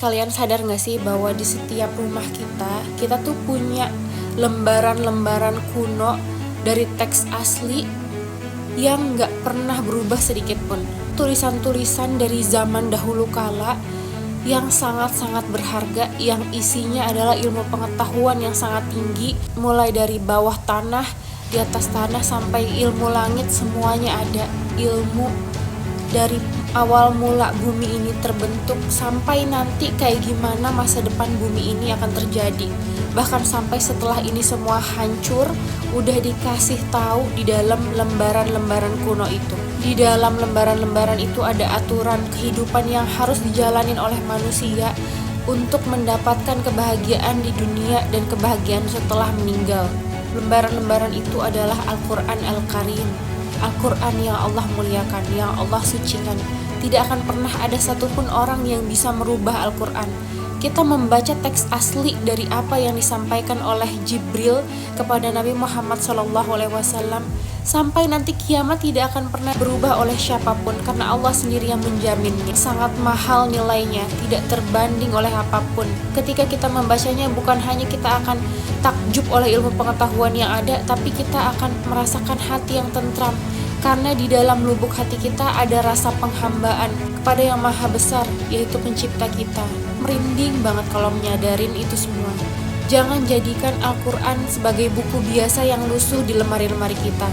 Kalian sadar gak sih bahwa di setiap rumah kita tuh punya lembaran-lembaran kuno dari teks asli yang gak pernah berubah sedikit pun. Tulisan-tulisan dari zaman dahulu kala yang sangat-sangat berharga, yang isinya adalah ilmu pengetahuan yang sangat tinggi, mulai dari bawah tanah, di atas tanah, sampai ilmu langit, semuanya ada. Ilmu dari awal mula bumi ini terbentuk sampai nanti kayak gimana masa depan bumi ini akan terjadi. Bahkan sampai setelah ini semua hancur, udah dikasih tahu di dalam lembaran-lembaran kuno itu. Di dalam lembaran-lembaran itu ada aturan kehidupan yang harus dijalanin oleh manusia untuk mendapatkan kebahagiaan di dunia dan kebahagiaan setelah meninggal. Lembaran-lembaran itu adalah Al-Quran Al-Karim, Al-Quran yang Allah muliakan, yang Allah sucikan. Tidak akan pernah ada satupun orang yang bisa merubah Al-Quran. Kita membaca teks asli dari apa yang disampaikan oleh Jibril kepada Nabi Muhammad SAW, sampai nanti kiamat tidak akan pernah berubah oleh siapapun, karena Allah sendiri yang menjaminnya. Sangat mahal nilainya, tidak terbanding oleh apapun. Ketika kita membacanya, bukan hanya kita akan takjub oleh ilmu pengetahuan yang ada, tapi kita akan merasakan hati yang tentram, karena di dalam lubuk hati kita ada rasa penghambaan kepada yang maha besar, yaitu pencipta kita. Merinding banget kalau menyadarin itu semua. Jangan jadikan Al-Quran sebagai buku biasa yang lusuh di lemari-lemari kita,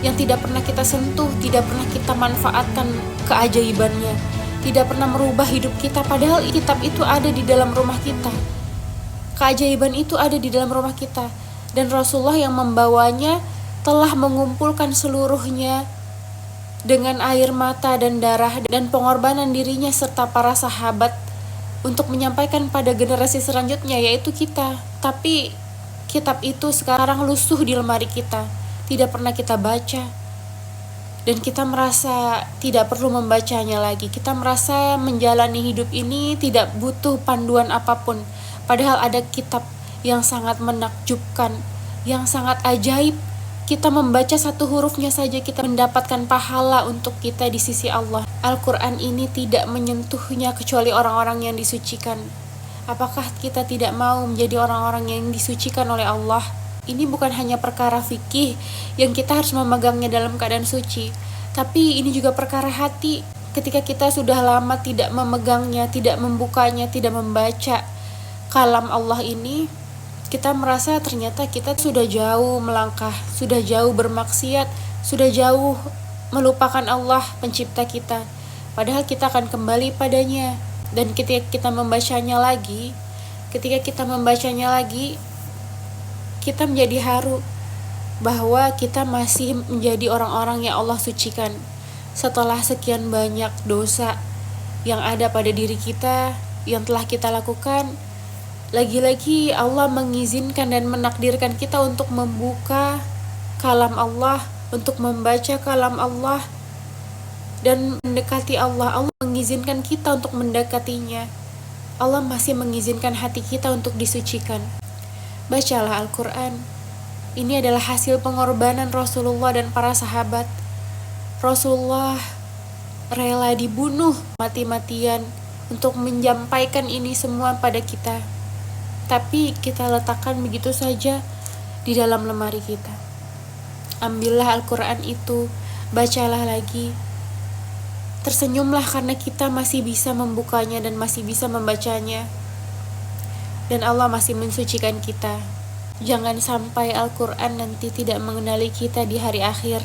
yang tidak pernah kita sentuh, tidak pernah kita manfaatkan keajaibannya, tidak pernah merubah hidup kita, padahal kitab itu ada di dalam rumah kita. Keajaiban itu ada di dalam rumah kita, dan Rasulullah yang membawanya telah mengumpulkan seluruhnya dengan air mata dan darah dan pengorbanan dirinya serta para sahabat untuk menyampaikan pada generasi selanjutnya, yaitu kita. Tapi kitab itu sekarang lusuh di lemari kita, tidak pernah kita baca, dan kita merasa tidak perlu membacanya lagi. Kita merasa menjalani hidup ini tidak butuh panduan apapun, padahal ada kitab yang sangat menakjubkan, yang sangat ajaib. Kita membaca satu hurufnya saja kita mendapatkan pahala untuk kita di sisi Allah. Al-Quran ini tidak menyentuhnya kecuali orang-orang yang disucikan. Apakah kita tidak mau menjadi orang-orang yang disucikan oleh Allah? Ini bukan hanya perkara fikih yang kita harus memegangnya dalam keadaan suci, tapi ini juga perkara hati. Ketika kita sudah lama tidak memegangnya, tidak membukanya, tidak membaca kalam Allah ini, kita merasa ternyata kita sudah jauh melangkah, sudah jauh bermaksiat, sudah jauh melupakan Allah pencipta kita. Padahal kita akan kembali padanya. Dan ketika kita membacanya lagi, kita menjadi haru bahwa kita masih menjadi orang-orang yang Allah sucikan. Setelah sekian banyak dosa yang ada pada diri kita, yang telah kita lakukan, lagi-lagi Allah mengizinkan dan menakdirkan kita untuk membuka kalam Allah, untuk membaca kalam Allah dan mendekati Allah. Allah mengizinkan kita untuk mendekatinya. Allah masih mengizinkan hati kita untuk disucikan. Bacalah Al-Quran. Ini adalah hasil pengorbanan Rasulullah dan para sahabat. Rasulullah rela dibunuh mati-matian untuk menyampaikan ini semua pada kita. Tapi kita letakkan begitu saja di dalam lemari kita. Ambillah Al-Quran itu, bacalah lagi. Tersenyumlah karena kita masih bisa membukanya dan masih bisa membacanya. Dan Allah masih mensucikan kita. Jangan sampai Al-Quran nanti tidak mengenali kita di hari akhir,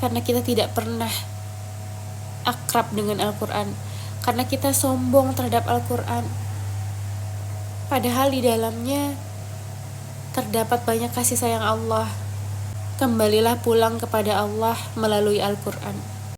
karena kita tidak pernah akrab dengan Al-Quran, karena kita sombong terhadap Al-Quran. Padahal di dalamnya terdapat banyak kasih sayang Allah. Kembalilah pulang kepada Allah melalui Al-Quran.